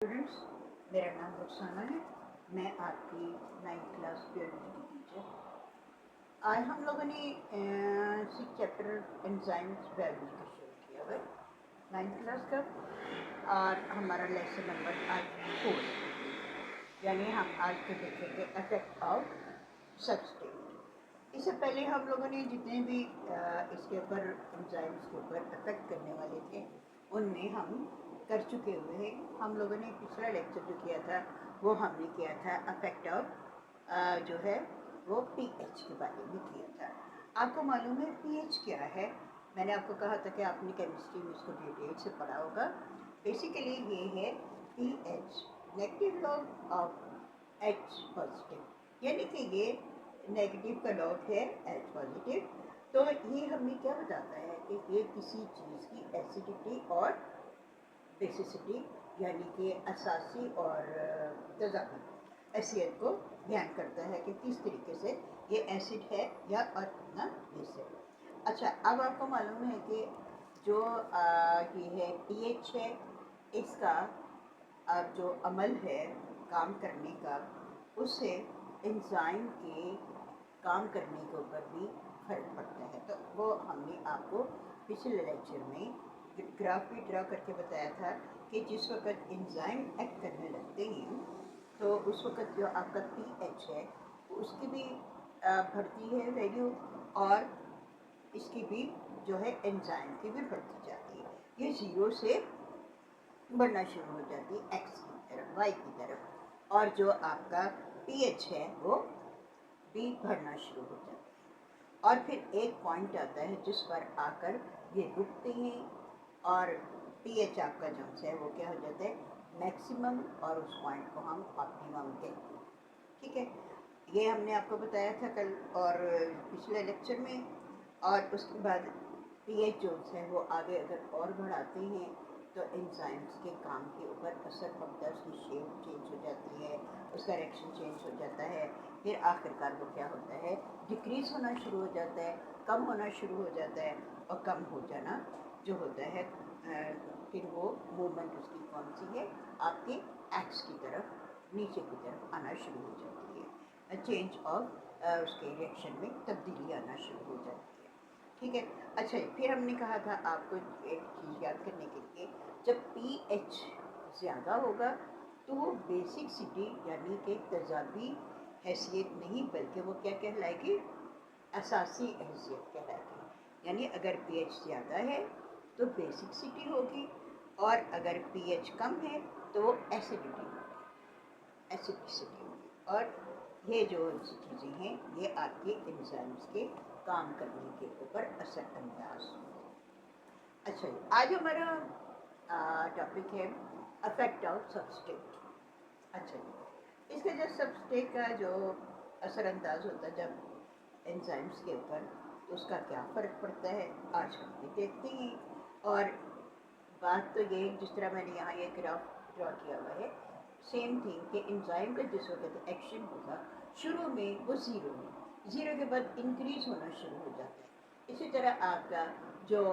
Students, मेरा नाम रुखसाना है। मैं आपकी 9th क्लास बियोलॉजी की टीचर। आज हम लोगों ने 6 चैप्टर एंजाइम्स बायोलॉजी का शुरू किया है 9th क्लास का, और हमारा लेसन नंबर आज 4, यानी हम आज के देखेंगे इफेक्ट ऑफ सबस्टेट। इससे पहले हम लोगों ने जितने भी इसके ऊपर एंजाइम्स के ऊपर इफेक्ट करने वाले थे उनमें हम कर चुके हुए हैं। हम लोगों ने पिछला लेक्चर जो किया था वो हमने किया था इफेक्ट ऑफ जो है वो पीएच के बारे में किया था। आपको मालूम है पीएच क्या है? मैंने आपको कहा था कि आपने केमिस्ट्री में इसको डिटेल से पढ़ा होगा। बेसिकली ये है pH, negative log of H positive, यानी कि ये नेगेटिव का लॉग है एच पॉजिटिव। तो ये हमें क्या बताता है कि ये किसी चीज़ की एसिडिटी और बेसिसिटी, यानी कि असासी और तजाबी हैसियत को बयान करता है कि किस तरीके से ये एसिड है या और कितना बेस है। अच्छा, अब आपको मालूम है कि जो ये है पीएच है, इसका जो अमल है काम करने का, उससे एंजाइम के काम करने के ऊपर भी फर्क पड़ता है। तो वो हमने आपको पिछले लेक्चर में ग्राफ भी ड्रा करके बताया था कि जिस वक्त एंजाइम एक्ट करने लगते हैं तो उस वक्त जो आपका पीएच है उसकी भी बढ़ती है वैल्यू, और इसकी भी जो है एंजाइम की भी बढ़ती जाती है। ये ज़ीरो से बढ़ना शुरू हो जाती है एक्स की तरफ, वाई की तरफ, और जो आपका पीएच है वो भी बढ़ना शुरू हो जाता है। और फिर एक पॉइंट आता है जिस पर आकर ये रुकते हैं और पीएच आपका जो है वो क्या हो जाता है मैक्सिमम, और उस पॉइंट को हम ऑप्टिमम कहते हैं। ठीक है, ये हमने आपको बताया था कल और पिछले लेक्चर में। और उसके बाद पीएच जो है वो आगे अगर और बढ़ाते हैं तो एंजाइम्स के काम के ऊपर असर पड़ता है, उसकी शेप चेंज हो जाती है, उसका रिएक्शन चेंज हो जाता है। फिर आखिरकार वो क्या होता है डिक्रीज होना शुरू हो जाता है, कम होना शुरू हो जाता है, और कम हो जाना जो होता है फिर वो मूवमेंट उसकी कौन सी है आपके एक्स की तरफ, नीचे की तरफ आना शुरू हो जाती है। चेंज ऑफ उसके रिएक्शन में तब्दीली आना शुरू हो जाती है। ठीक है, अच्छा, फिर हमने कहा था आपको एक चीज़ याद करने के लिए, जब पीएच ज़्यादा होगा तो वो बेसिक सिटी यानी कि तजाबी हैसियत नहीं बल्कि वो क्या कहलाएगी असासी हैसियत कहलाएगी। यानी अगर पीएच ज़्यादा है तो बेसिक सिटी होगी, और अगर पीएच कम है तो वो एसिडिटी होगी, एसिडिसिटी होगी। और ये जो चीज़ें हैं ये आपके एंजाइम्स के काम करने के ऊपर असर अंदाज। अच्छा, आज हमारा टॉपिक है इफेक्ट ऑफ सबस्टेट। अच्छा, इसका जो सबस्टेट का जो असर अंदाज होता है जब एंजाइम्स के ऊपर, तो उसका क्या फ़र्क पड़ता है आज हम भी देखते हैं। और बात तो ये जिस तरह मैंने यहाँ ये ग्राफ ड्रॉ किया हुआ है, सेम थिंग कि एंजाइम का जिस वक्त एक्शन होगा शुरू में वो ज़ीरो है, ज़ीरो के बाद इंक्रीज होना शुरू हो जाता है। इसी तरह आपका जो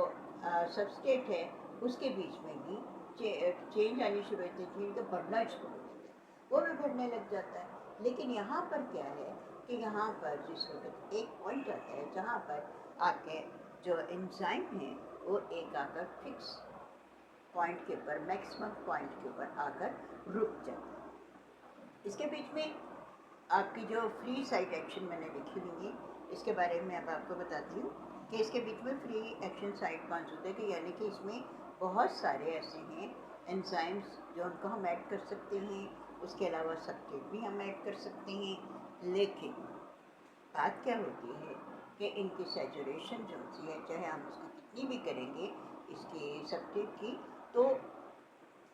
सबस्टेट है उसके बीच में भी चेंज आनी शुरू होती है, चेंज का बढ़ना शुरू हो जाता है, वो भी बढ़ने लग जाता है। लेकिन यहाँ पर क्या है कि यहाँ पर जिस वक्त एक पॉइंट आता है जहाँ पर आपके जो एंजाइम है वो एक आकर फिक्स पॉइंट के ऊपर, मैक्सिमम पॉइंट के ऊपर आकर रुक जाता है। इसके बीच में आपकी जो फ्री साइड एक्शन मैंने लिखी हुई है, इसके बारे में अब आपको बताती हूँ कि इसके बीच में फ्री एक्शन साइड मौजूद है, कि यानी कि इसमें बहुत सारे ऐसे हैं एंजाइम्स जो उनको हम ऐड कर सकते हैं, उसके अलावा सबस्ट्रेट भी हम ऐड कर सकते हैं। लेकिन बात क्या होती है कि इनकी सैचुरेशन जो होती है, चाहे हम उसकी कितनी भी करेंगे इसकी सबस्ट्रेट की, तो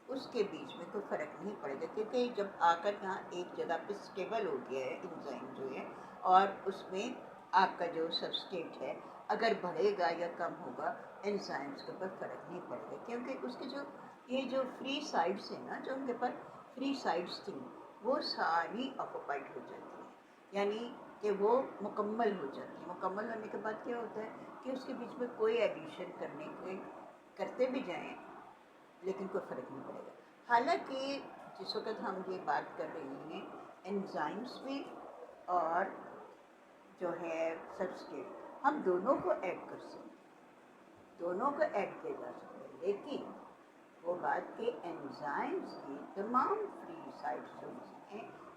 उसके बीच में कोई फ़र्क नहीं पड़ेगा, क्योंकि जब आकर यहाँ एक जगह पे स्टेबल हो गया है एंजाइम जो है, और उसमें आपका जो सबस्ट्रेट है अगर बढ़ेगा या कम होगा एंजाइम्स के ऊपर फ़र्क नहीं पड़ेगा, क्योंकि उसके जो ये जो फ्री साइड्स हैं ना, जो उनके पास फ्री साइड्स थी वो सारी ऑक्यूपाइड हो जाती है, यानी कि वो मुकम्मल हो जाती है। मुकम्मल होने के बाद क्या होता है कि उसके बीच में कोई एडिशन करने के करते भी जाएँ लेकिन कोई फ़र्क नहीं पड़ेगा। हालांकि جس وقت ہم یہ بات کر رہے ہیں انزائمس میں اور جو ہے سبسٹریٹ، ہم دونوں کو ایڈ کر سکتے ہیں، دونوں کو ایڈ کیا جا سکتا ہے، لیکن وہ بات کہ انزائمس کی تمام فری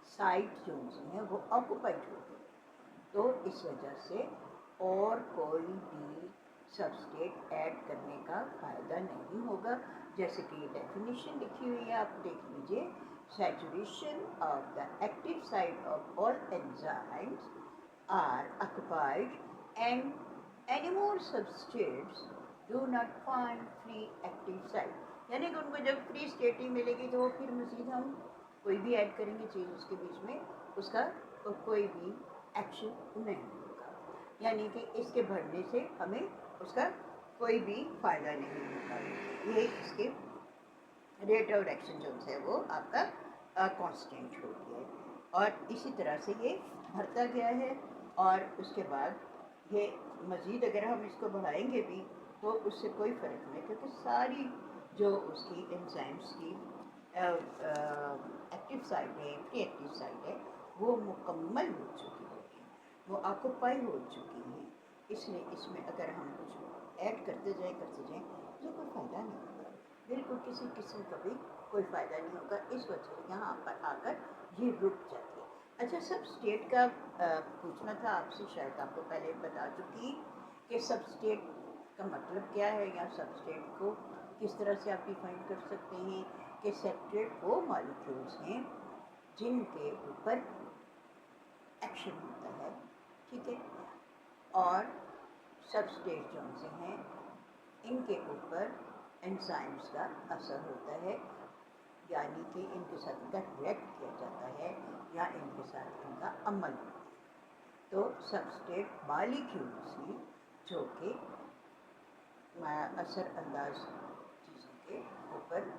سائٹس جو ہیں وہ آکوپائڈ ہوتی ہیں، تو اس وجہ سے اور کوئی بھی سبسٹریٹ ایڈ کرنے کا فائدہ نہیں ہوگا. جیسے کہ یہ ڈیفینیشن لکھی ہوئی ہے، آپ دیکھ لیجئے. Saturation of the active site of all enzymes are occupied and any more substrates do not find free active site. یعنی کہ ان کو جب فری اسٹیٹ ہی ملے گی تو وہ پھر مزید ہم کوئی بھی ایڈ کریں گے چیز اس کے بیچ میں، اس کا کوئی بھی ایکشن نہیں ہوگا، یعنی کہ اس کے بڑھنے سے ہمیں اس کا کوئی بھی فائدہ نہیں ہوگا. یہ اس کے ریٹ آف ایکشن جو ہے وہ آپ کا کانسٹینٹ ہو گیا ہے، اور اسی طرح سے یہ بڑھتا گیا ہے. اور اس کے بعد یہ مزید اگر ہم اس کو بڑھائیں گے بھی تو اس سے کوئی فرق نہیں، کیونکہ ساری جو اس کی انزائمس کی ایکٹیو سائٹ ہے، فری ایکٹیو سائٹ ہے، وہ مکمل ہو چکی ہے، وہ آکوپائی ہو چکی ہیں. اس لیے اس میں اگر ہم کچھ ایڈ کرتے جائیں تو کوئی فائدہ نہیں ہوگا، بالکل کسی قسم کا بھی کوئی فائدہ نہیں ہوگا. اس وجہ سے یہاں پر آ کر یہ رک جاتی ہے. اچھا، سبسٹریٹ کا پوچھنا تھا آپ سے، شاید آپ کو پہلے بتا چکی کہ سبسٹریٹ کا مطلب کیا ہے، یا سبسٹریٹ کو کس طرح سے آپ ڈیفائن کر سکتے ہیں. کہ سبسٹریٹ وہ مالیکیولس ہیں جن کے اوپر ایکشن ہوتا ہے، ٹھیک ہے، اور سبسٹریٹ جو سے ہیں ان کے اوپر انزائمس کا اثر ہوتا ہے، یعنی کہ ان کے ساتھ ان کا ریئیکٹ کیا جاتا ہے یا ان کے ساتھ ان کا عمل ہوتا ہے. تو سبسٹریٹ مالیکیولس ہیں جو کہ اثر انداز چیزوں کے اوپر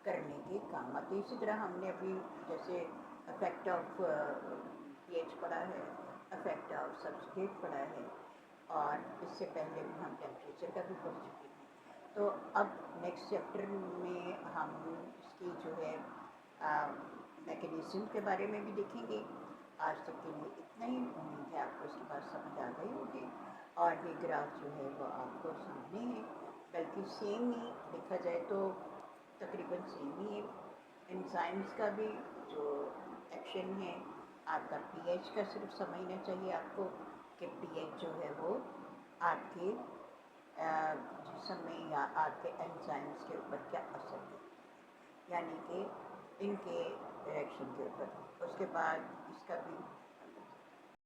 کرنے کے کام آتے ہیں. اسی طرح ہم نے ابھی جیسے افیکٹ آف پی ایچ پڑھا ہے، افیکٹ آف سبسٹریٹ پڑھا ہے، اور اس سے پہلے بھی ہم ٹیمپریچر کا بھی پڑھ چکے ہیں. تو اب نیکسٹ چیپٹر میں ہم اس کی جو ہے میکینزم کے بارے میں بھی دیکھیں گے. آج تک کے لیے اتنا ہی. امید ہے آپ کو اس کی بات سمجھ آ گئی ہوگی، اور یہ گراف جو ہے وہ آپ کو سامنے ہے، بلکہ سیم ہی دیکھا جائے تو تقریباً سیم ہی ہے. انزائمس کا بھی جو ایکشن ہے، آپ کا پی ایچ کا صرف سمجھنا چاہیے آپ کو کہ پی ایچ جو ہے وہ آپ کے جسم میں یا آپ کے انزائمس کے اوپر کیا اثر ہے، یعنی کہ ان کے ریئیکشن کے اوپر. اس کے بعد اس کا بھی